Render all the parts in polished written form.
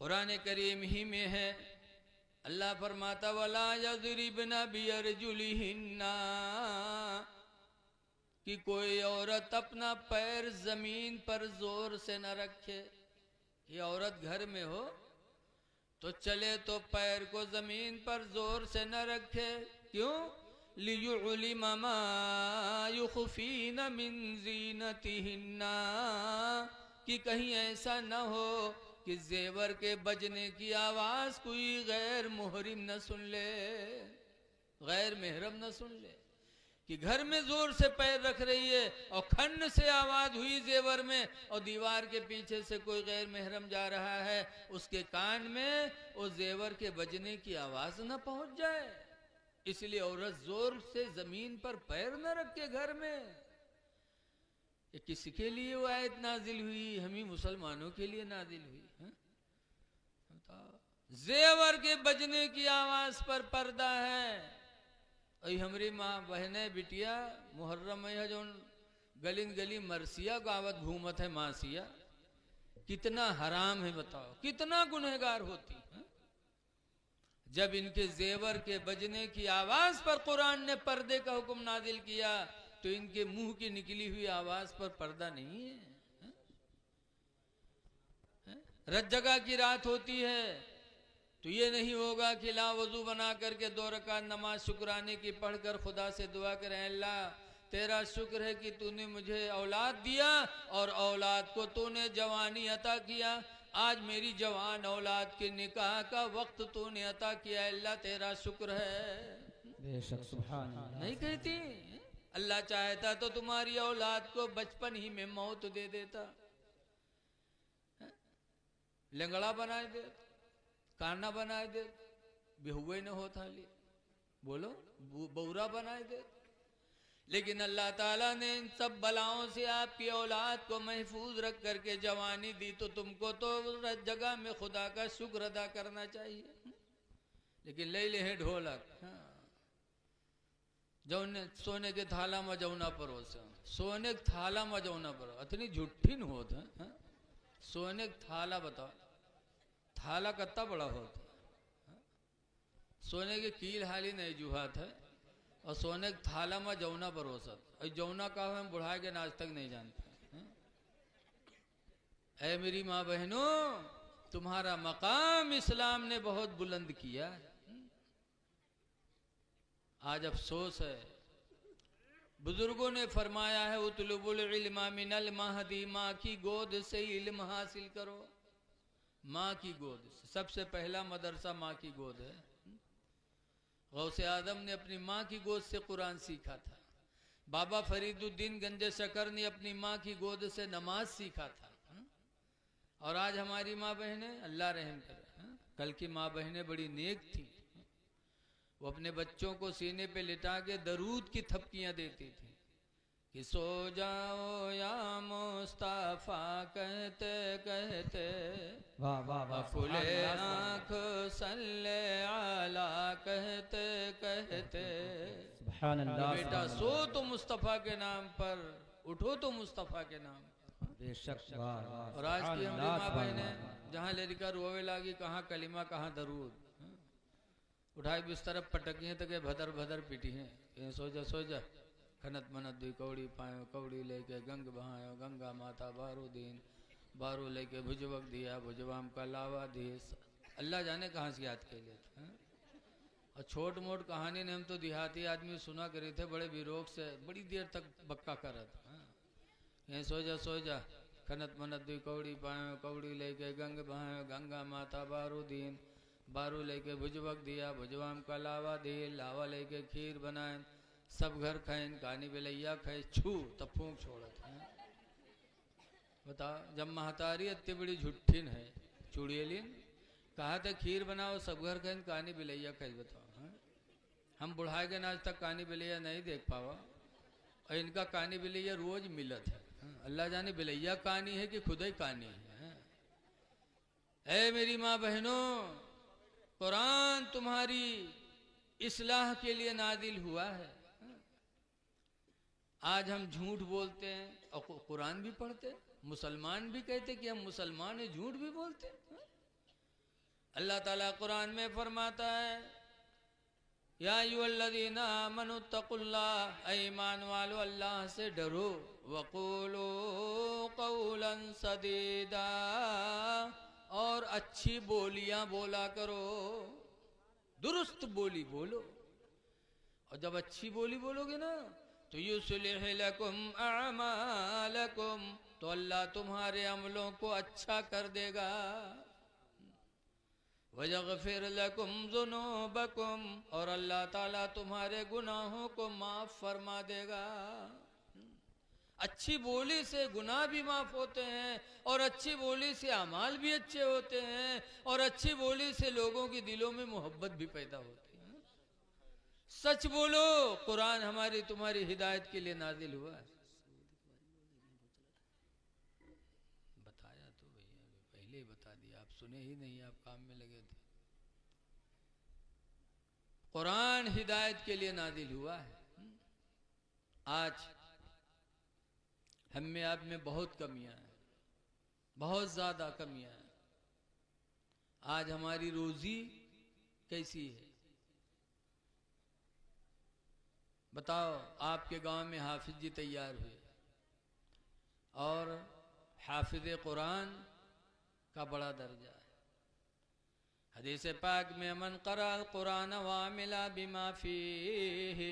कुरान करीम ही में है, अल्लाह फरमाता वला यज़रिबना बिअरजुलिहिन्ना, कि कोई औरत अपना पैर जमीन पर जोर से न रखे। ये औरत घर में हो तो चले तो पैर को जमीन पर जोर से न रखे। क्यों? लियुलिमा मा युखफीना मिन ज़ीनतिहिन्ना, कि कहीं ऐसा न हो कि जेवर के बजने की आवाज कोई गैर मुहरिम न सुन ले, गैर महरम न सुन ले। कि घर में जोर से पैर रख रही है और खन्न से आवाज हुई जेवर में और दीवार के पीछे से कोई गैर महरम जा रहा है, उसके कान में उस जेवर के बजने की आवाज न पहुंच जाए। इसलिए औरत जोर से जमीन पर पैर न रखे घर में। ये किसके लिए वो आयत नाजिल हुई? हम ही मुसलमानों के लिए नाजिल हुई है? जेवर के बजने की आवाज पर पर्दा है। और हमारी माँ बहने बिटिया मुहर्रम है जो गलिन गली मरसिया गावत घूमत है मासिया, कितना हराम है बताओ, कितना गुनहगार होती है। जब इनके जेवर के बजने की आवाज पर कुरान ने पर्दे का हुक्म नाजिल किया तो इनके मुंह की निकली हुई आवाज पर पर्दा नहीं है? रज जगह की रात होती है तो ये नहीं होगा कि ला वजू बना करके 2 रकात नमाज शुक्राने की पढ़कर खुदा से दुआ करें, अल्लाह तेरा शुक्र है कि तूने मुझे औलाद दिया और औलाद को तूने जवानी अता किया। आज मेरी जवान औलाद के निकाह का वक्त तूने अता किया, अल्लाह तेरा शुक्र है। बेशक सुभान अल्लाह। नहीं कहती? अल्लाह चाहता तो तुम्हारी औलाद को बचपन ही में मौत दे देता, लंगड़ा बना दे, काना बनाए दे, बेहुए न होता ले, बोलो बौरा बनाए दे। लेकिन अल्लाह ताला ने इन सब बलाओं से आपकी औलाद को महफूज रख करके जवानी दी, तो तुमको तो जगह में खुदा का शुक्र अदा करना चाहिए। लेकिन ले ले हैं ढोलक, जौने सोने के थाला में जौना परोस, सोने के थाला में जौना परो, इतनी झूठी न होत है। सोने का थाला बताओ, थाला कितना बड़ा होता है? सोने की कील हाली नहीं जुहात है और सोने के थाला में जौना परोसत, और जौना का हम बुढ़ा के आज तक नहीं जानते। ऐ मेरी माँ बहनों, तुम्हारा मकाम इस्लाम ने बहुत बुलंद किया है। आज अफसोस है, बुजुर्गों ने फरमाया है उतलुबुल इल्मा मिनल महदी, माँ की गोद से इल्म हासिल करो। माँ की गोद से सबसे पहला मदरसा माँ की गोद है। गौसे आदम ने अपनी माँ की गोद से कुरान सीखा था। बाबा फरीदुद्दीन गंजे शकर ने अपनी माँ की गोद से नमाज सीखा था। और आज हमारी माँ बहनें, अल्लाह रहम करे, कल की माँ बहनें बड़ी नेक थी। वो अपने बच्चों को सीने पे लिटा के दरूद की थपकियां देती थी कि सो जाओ या मुस्तफा कहते कहते, वाह वाह वाह, फुले आँख सल्ले आला कहते कहते। सुभान अल्लाह। बेटा सो तो मुस्तफा के नाम पर, उठो तो मुस्तफा के नाम पर। बेशक वाह वाह। और आज की हमारी माँ बहनें जहाँ लड़का रोवे लागी, कहाँ कलिमा कहाँ दरूद, उठाई बिस्तर पटकी तक भदर भदर पिटी है। सो जा सो जा, खनत मनत दुई कौड़ी पायो, कौड़ी लेके गंग बहायो, गंगा माता बारू दीन, बारू लेके भुजवक दिया, भुजवाम का लावा दिए। अल्लाह जाने कहाँ से याद कर लेते हैं। और छोट मोट कहानी ने हम तो देहाती आदमी सुना करे थे, बड़े विरोग से बड़ी देर तक बक्का करत। ये सो जा, खनत मनत दुई कौड़ी पायो, कौड़ी लेके गंग बहायो, गंगा माता बारू दीन, बारू लेके भुजवक दिया, भुजवाम का लावा दिए, लावा लेके खीर बनाए, सब घर खाइन, कानी बिलैया खाए, छू तब फूंक छोड़त है। बताओ, जब महतारी इतनी बड़ी झुट्ठिन है, चुड़ैलिन, कहा था खीर बनाओ, सब घर खाइन, कानी बिलैया खाए। बताओ, हम बुढ़ाए के आज तक कानी बिलैया नहीं देख पावा, और इनका कानी बिलैया रोज मिलत है। अल्लाह जाने बिलैया कानी है कि खुद ही कानी है। ऐ मेरी माँ बहनों, कुरान तुम्हारी इस्लाह के लिए नादिल हुआ है। आज हम झूठ बोलते हैं और कुरान भी पढ़ते, मुसलमान भी कहते कि हम मुसलमान हैं, झूठ भी बोलते हैं। अल्लाह ताला कुरान में फरमाता है, या अय्युहल्लज़ीना आमनू तक़ुल्लाह, ऐ ईमान वालो अल्लाह से डरो, वक़ूलू क़ौलन सदीदा, और अच्छी बोलियां बोला करो, दुरुस्त बोली बोलो। और जब अच्छी बोली बोलोगे ना तो युस्लिह लकुम अमालकुम, तो अल्लाह तुम्हारे अमलों को अच्छा कर देगा। वयग़फ़िर लकुम ज़ुनूबकुम, और अल्लाह ताला तुम्हारे गुनाहों को माफ़ फरमा देगा। अच्छी बोली से गुनाह भी माफ़ होते हैं, और अच्छी बोली से अमाल भी अच्छे होते हैं, और अच्छी बोली से लोगों के दिलों में मोहब्बत भी पैदा होती है। सच बोलो, कुरान हमारी तुम्हारी हिदायत के लिए नाजिल हुआ है। बताया तो भैया, पहले ही बता दिया, आप सुने ही नहीं, आप काम में लगे थे। कुरान हिदायत के लिए नाजिल हुआ है। आज हम में आप में बहुत कमियां हैं, बहुत ज्यादा कमियां हैं। आज हमारी रोजी कैसी है बताओ। आपके गांव में हाफिज जी तैयार हुए, और हाफिज कुरान का बड़ा दर्जा है। हदीस पाक में मन क़राअल कुरान व अमिला बिमा फीही,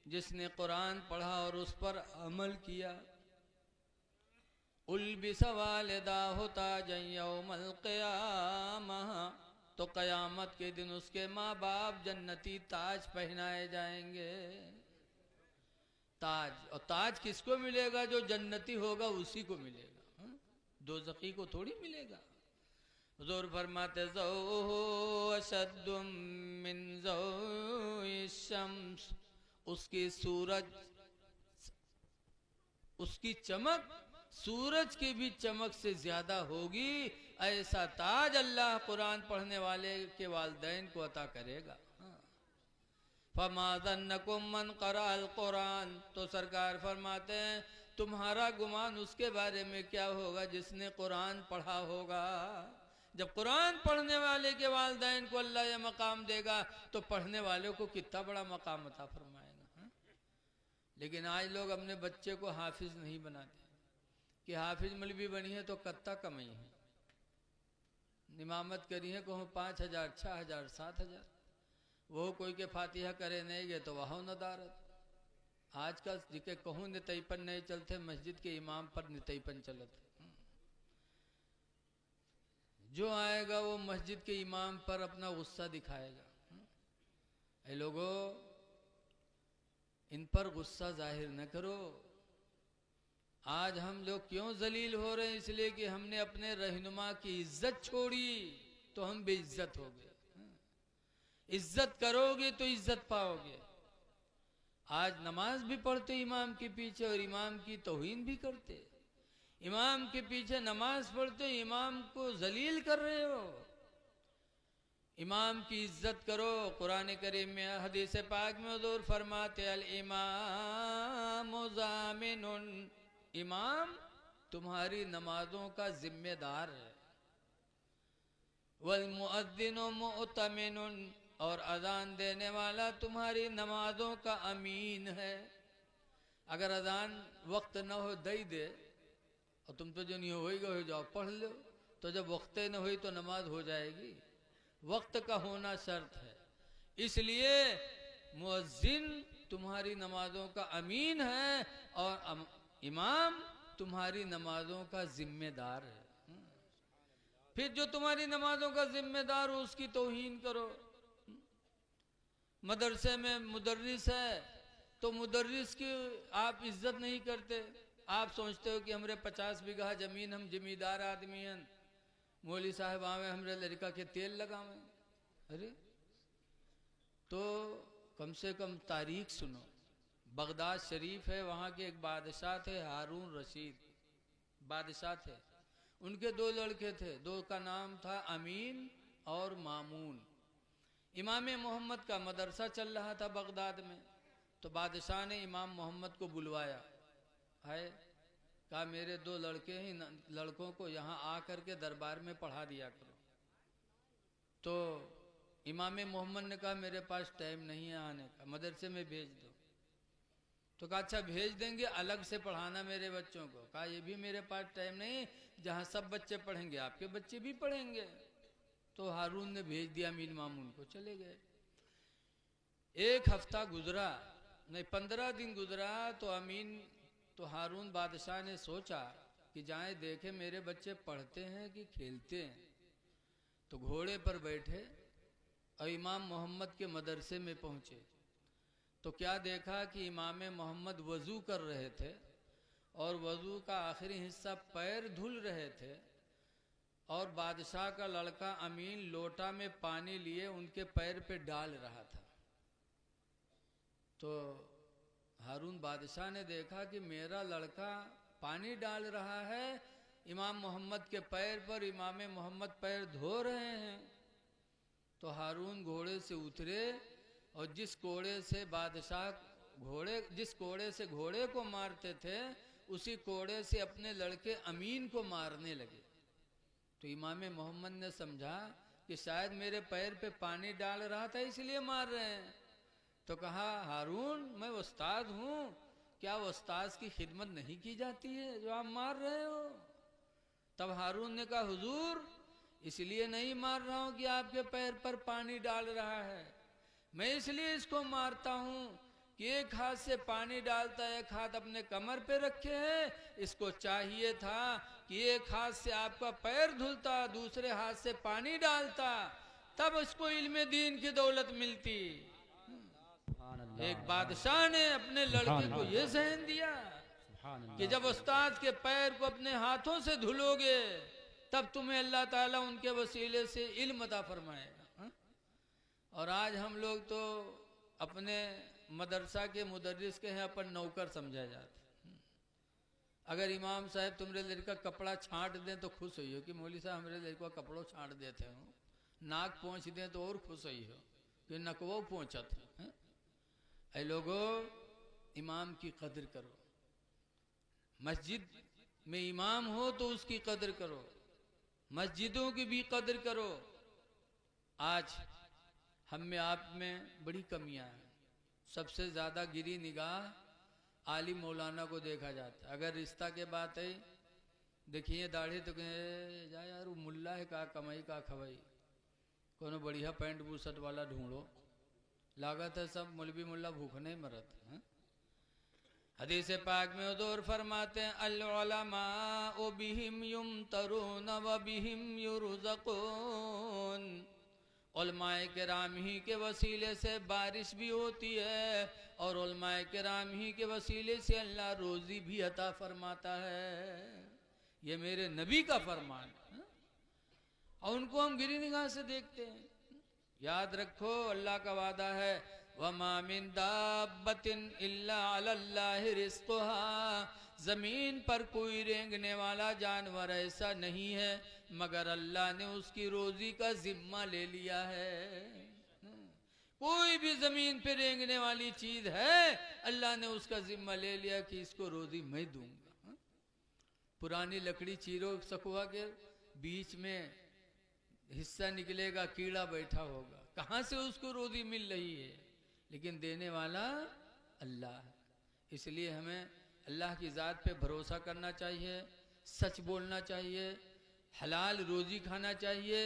जिसने कुरान पढ़ा और उस पर अमल किया, उल्बिस वालिदाहु ताजन यौमल क़ियामह, तो क़यामत के दिन उसके माँ बाप जन्नती ताज पहनाए जाएंगे। ताज, और ताज किसको मिलेगा? जो जन्नती होगा उसी को मिलेगा, दोज़खी को थोड़ी मिलेगा। हुज़ूर फरमाते ज़ौहु अशद्दु मिन ज़ौइ शम्स, उसकी सूरज, उसकी चमक सूरज की भी चमक से ज्यादा होगी। ऐसा ताज अल्लाह कुरान पढ़ने वाले के वालिदैन को अता करेगा। फमा ज़न्नकुम मन क़राअल कुरान, तो सरकार फरमाते हैं तुम्हारा गुमान उसके बारे में क्या होगा जिसने कुरान पढ़ा होगा। जब कुरान पढ़ने वाले के वालिदैन को अल्लाह यह मकाम देगा तो पढ़ने वालों को कितना बड़ा मकाम अता फरमाएगा। लेकिन आज लोग अपने बच्चे को हाफिज नहीं बनाते कि हाफिज मौलवी बनी है तो कत्ता कमाई है, निमामत करी है कहूँ 5,000 6,000 7,000, वो कोई के फातिहा करे नहीं गए तो वह नदारत। आजकल जिके कहूँ नितईपन नहीं चलते, मस्जिद के इमाम पर नितईपन चलते। जो आएगा वो मस्जिद के इमाम पर अपना गुस्सा दिखाएगा। ऐ लोगों, इन पर गुस्सा जाहिर न करो। आज हम लोग क्यों जलील हो रहे हैं? इसलिए कि हमने अपने रहनुमा की इज्जत छोड़ी तो हम बेइज्जत हो गए। इज्जत करोगे तो इज्जत पाओगे। आज नमाज भी पढ़ते इमाम के पीछे और इमाम की तौहीन भी करते। इमाम के पीछे नमाज पढ़ते इमाम को जलील कर रहे हो। इमाम की इज्जत करो। कुरान करीम में हदीस पाक में हुज़ूर फरमाते अल इमाम ज़ामिनुन, इमाम तुम्हारी नमाजों का जिम्मेदार है। वल मुअद्दिनु मुअतमिनुन, और अजान देने वाला तुम्हारी नमाजों का अमीन है। अगर अजान वक्त न हो दई दे और तुम तो जो नहीं होएगा हो जाओ पढ़ लो, तो जब वक्त न हुई तो नमाज हो जाएगी। वक्त का होना शर्त है। इसलिए मुअज्जिन तुम्हारी नमाजों का अमीन है और इमाम तुम्हारी नमाजों का जिम्मेदार है। फिर जो तुम्हारी नमाजों का जिम्मेदार हो उसकी तौहीन करो। मदरसे में मुदर्रिस है तो मुदर्रिस की आप इज्जत नहीं करते। आप सोचते हो कि हमरे 50 बीघा जमीन, हम जमींदार आदमी हैं, मौली साहब आवे हमरे लड़का के तेल लगावे। अरे तो कम से कम तारीख सुनो। बगदाद शरीफ है, वहाँ के एक बादशाह थे हारून रशीद, बादशाह थे। उनके 2 लड़के थे, 2 का नाम था अमीन और मामून। इमाम मोहम्मद का मदरसा चल रहा था बगदाद में, तो बादशाह ने इमाम मोहम्मद को बुलवाया है, कहा मेरे 2 लड़के हैं, लड़कों को यहाँ आ करके दरबार में पढ़ा दिया करो। तो इमाम मोहम्मद ने कहा मेरे पास टाइम नहीं है आने का, मदरसे में भेज दो। तो कहा अच्छा भेज देंगे, अलग से पढ़ाना मेरे बच्चों को। कहा ये भी मेरे पास टाइम नहीं, जहाँ सब बच्चे पढ़ेंगे आपके बच्चे भी पढ़ेंगे। तो हारून ने भेज दिया, मीर मामून को, चले गए। एक हफ्ता गुजरा, नहीं 15 दिन गुजरा, तो हारून बादशाह ने सोचा कि जाए देखे मेरे बच्चे पढ़ते हैं कि खेलते हैं। तो घोड़े पर बैठे और इमाम मोहम्मद के मदरसे में पहुंचे। तो क्या देखा कि इमाम मोहम्मद वज़ू कर रहे थे और वज़ू का आखिरी हिस्सा पैर धुल रहे थे, और बादशाह का लड़का अमीन लोटा में पानी लिए उनके पैर पे डाल रहा था। तो हारून बादशाह ने देखा कि मेरा लड़का पानी डाल रहा है इमाम मोहम्मद के पैर पर, इमाम मोहम्मद पैर धो रहे हैं। तो हारून घोड़े से उतरे और जिस कोड़े से घोड़े को मारते थे उसी कोड़े से अपने लड़के अमीन को मारने लगे। तो इमाम मोहम्मद ने समझा कि शायद मेरे पैर पे पानी डाल रहा था इसलिए मार रहे हैं। तो कहा हारून मैं उस्ताद हूँ, क्या उस्ताद की खिदमत नहीं की जाती है जो आप मार रहे हो? तब हारून ने कहा हुजूर इसलिए नहीं मार रहा हूँ कि आपके पैर पर पानी डाल रहा है, मैं इसलिए इसको मारता हूँ कि एक हाथ से पानी डालता है, एक हाथ अपने कमर पे रखे है। इसको चाहिए था कि एक हाथ से आपका पैर धुलता, दूसरे हाथ से पानी डालता, तब इसको इल्म दीन की दौलत मिलती। एक बादशाह ने अपने लड़के को ये सहन दिया कि जब उस्ताद के पैर को अपने हाथों से धुलोगे तब तुम्हें अल्लाह ताला उनके वसीले से इल्म अता फरमाएगा। और आज हम लोग तो अपने मदरसा के मुदर्रिस के हैं अपन नौकर समझा जाते। अगर इमाम साहब तुम्हारे लड़का कपड़ा छांट दें तो खुश हुई हो कि मौली साहब हमारे लड़का कपड़ों छांट देते हो, नाक पहुँच दें तो और खुश हुई हो कि नकवो पहुँचत है। ऐ लोगो इमाम की कदर करो, मस्जिद में इमाम हो तो उसकी कदर करो, मस्जिदों की भी कदर करो। आज हम में आप में बड़ी कमियां हैं। सबसे ज़्यादा गिरी निगाह आलिम मौलाना को देखा जाता है। अगर रिश्ता के बात है देखिए दाढ़ी तो कहे जा यार वो मुल्ला है का कमाई का खवाई, कोनो बढ़िया पैंट बूसट वाला ढूंढो, लागत है सब मौलवी मुल्ला भूखने मरत है। हदीस पाक में हुजूर फरमाते हैं अल उलमा व बिहिम युमतरून व बिहिम युरज़क़ून, उलमाए किराम ही के वसीले से बारिश भी होती है और उलमाए किराम ही के वसीले से अल्लाह रोजी भी अता फरमाता है। ये मेरे नबी का फरमान है और उनको हम गिरी निगाह से देखते हैं। याद रखो अल्लाह का वादा है वमा मिन दाब्बतिन इल्ला अलल्लाहि रिज़्क़ुहा, जमीन पर कोई रेंगने वाला जानवर ऐसा नहीं है मगर अल्लाह ने उसकी रोजी का जिम्मा ले लिया है। कोई भी जमीन पे रेंगने वाली चीज है अल्लाह ने उसका जिम्मा ले लिया कि इसको रोजी मैं दूंगा। पुरानी लकड़ी चीरो सकुआ के बीच में हिस्सा निकलेगा, कीड़ा बैठा होगा, कहाँ से उसको रोजी मिल रही है? लेकिन देने वाला अल्लाह। इसलिए हमें अल्लाह की ज़ात पे भरोसा करना चाहिए, सच बोलना चाहिए, हलाल रोजी खाना चाहिए,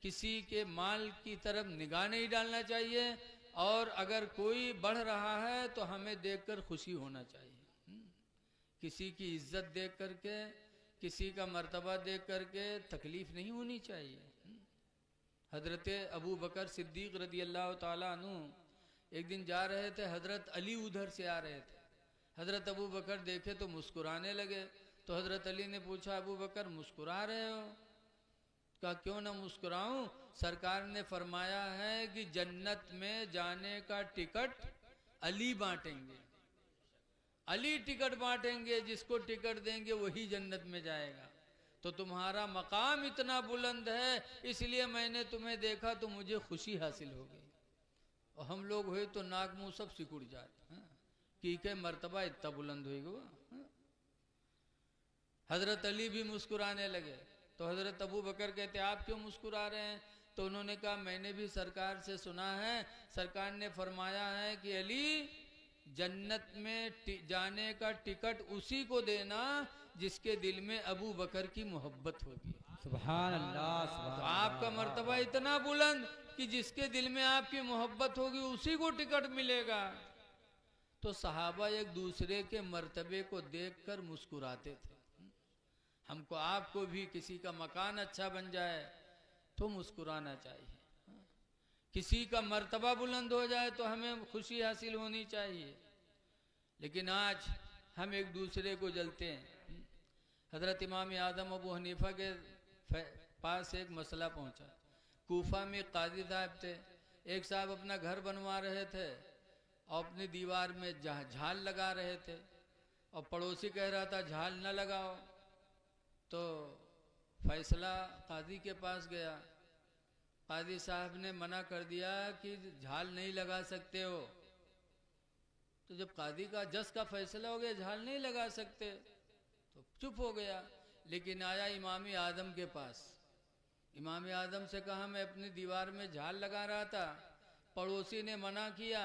किसी के माल की तरफ निगाह नहीं डालना चाहिए, और अगर कोई बढ़ रहा है तो हमें देखकर खुशी होना चाहिए। किसी की इज्जत देख करके, किसी का मर्तबा देख करके तकलीफ नहीं होनी चाहिए। हजरत अबू बकर सिद्दीक रदी अल्लाह ताला अन्हु एक दिन जा रहे थे, हजरत अली उधर से आ रहे थे। हजरत अबू बकर देखे तो मुस्कुराने लगे। तो हजरत अली ने पूछा अबू बकर मुस्कुरा रहे हो? कहा क्यों ना मुस्कुराऊं, सरकार ने फरमाया है कि जन्नत में जाने का टिकट अली बांटेंगे, अली टिकट बांटेंगे, जिसको टिकट देंगे वही जन्नत में जाएगा। तो तुम्हारा मकाम इतना बुलंद है इसलिए मैंने तुम्हें देखा तो मुझे खुशी हासिल हो गई। और हम लोग हुए तो नाक मुंह सब सिकुड़ जाते कि के मर्तबा इतना बुलंद होगा। हजरत अली भी मुस्कुराने लगे। तो हजरत अबू बकर कहते आप क्यों मुस्कुरा रहे हैं? तो उन्होंने कहा मैंने भी सरकार से सुना है, सरकार ने फरमाया है कि अली जन्नत में जाने का टिकट उसी को देना जिसके दिल में अबू बकर की मोहब्बत होगी। सुभान अल्लाह, सुभान तो आपका अल्लाह, मर्तबा इतना बुलंद कि जिसके दिल में आपकी मोहब्बत होगी उसी को टिकट मिलेगा। तो सहाबा एक दूसरे के मर्तबे को देखकर मुस्कुराते थे। हमको आपको भी किसी का मकान अच्छा बन जाए तो मुस्कुराना चाहिए, किसी का मर्तबा बुलंद हो जाए तो हमें खुशी हासिल होनी चाहिए। लेकिन आज हम एक दूसरे को जलते हैं। हजरत इमाम आदम अबू हनीफा के पास एक मसला पहुंचा। कूफा में काजी साहब थे, एक साहब अपना घर बनवा रहे थे और अपनी दीवार में झाल लगा रहे थे और पड़ोसी कह रहा था झाल न लगाओ। तो फैसला काजी के पास गया, काजी साहब ने मना कर दिया कि झाल नहीं लगा सकते हो। तो जब काजी का जज का फैसला हो गया झाल नहीं लगा सकते तो चुप हो गया। लेकिन आया इमाम आदम के पास, इमाम आदम से कहा मैं अपनी दीवार में झाल लगा रहा था, पड़ोसी ने मना किया,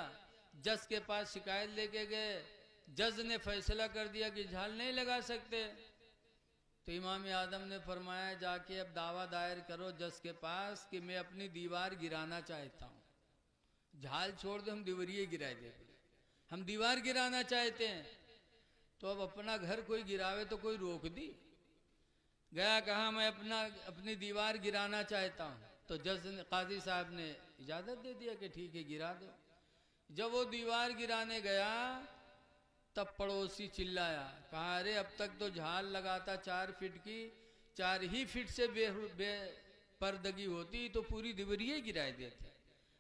जज के पास शिकायत लेके गए, जज ने फैसला कर दिया कि झाल नहीं लगा सकते। तो इमाम आदम ने फरमाया जाके अब दावा दायर करो जज के पास कि मैं अपनी दीवार गिराना चाहता हूँ, झाल छोड़ दो हम दीवारिये गिरा दे, हम दीवार गिराना चाहते हैं। तो अब अपना घर कोई गिरावे तो कोई रोक दी, गया कहा मैं अपनी दीवार गिराना चाहता हूँ। तो जज ने काजी साहब ने इजाज़त दे दिया कि ठीक है गिरा दो। जब वो दीवार गिराने गया तब पड़ोसी चिल्लाया, कहा अरे अब तक तो झाल लगाता 4 फीट की, 4 ही फीट से बेपर्दगी होती तो पूरी दीवारिये गिरा देते,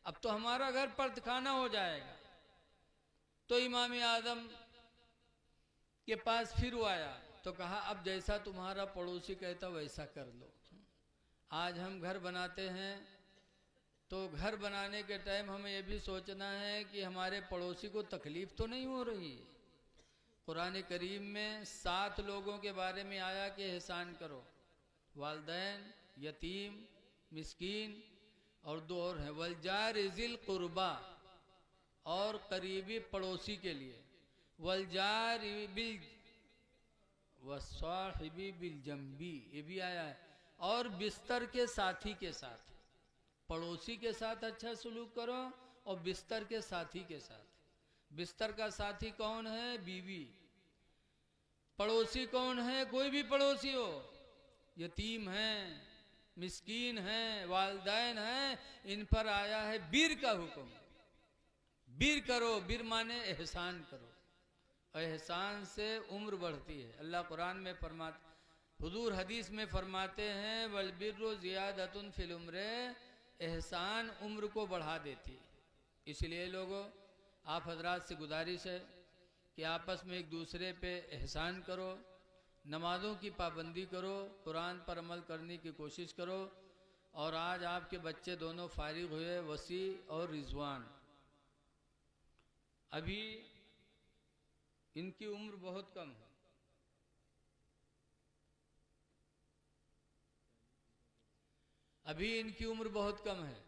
अब तो हमारा घर पर्दखाना हो जाएगा। तो इमाम आदम के पास फिर वो आया तो कहा अब जैसा तुम्हारा पड़ोसी कहता वैसा कर लो। आज हम घर बनाते हैं तो घर बनाने के टाइम हमें यह भी सोचना है कि हमारे पड़ोसी को तकलीफ तो नहीं हो रही। कुरान करीम में 7 लोगों के बारे में आया कि एहसान करो, वालदैन, यतीम, मिस्कीन और 2 और हैं, वलजार ज़िल कुर्बा और करीबी पड़ोसी के लिए, वलजार बिल वसाहिबी बिल जम्बी ये भी आया है, और बिस्तर के साथी के साथ, पड़ोसी के साथ अच्छा सलूक करो और बिस्तर के साथी के साथ। बिस्तर का साथी कौन है? बीवी। पड़ोसी कौन है? कोई भी पड़ोसी हो, यतीम है, मिस्कीन है, वालदैन है, इन पर आया है बीर का हुक्म। बीर करो, बीर माने एहसान करो, एहसान से उम्र बढ़ती है। अल्लाह कुरान में फरमाते, हुजूर हदीस में फरमाते हैं वल बिर्रु ज़ियादतुन फिल उम्र, एहसान उम्र को बढ़ा देती है। इसलिए लोगों आप हजरात से गुजारिश है कि आपस में एक दूसरे पे एहसान करो, नमाज़ों की पाबंदी करो, कुरान पर अमल करने की कोशिश करो। और आज आपके बच्चे दोनों फारिग हुए, वसी और रिजवान, अभी इनकी उम्र बहुत कम है, अभी इनकी उम्र बहुत कम है।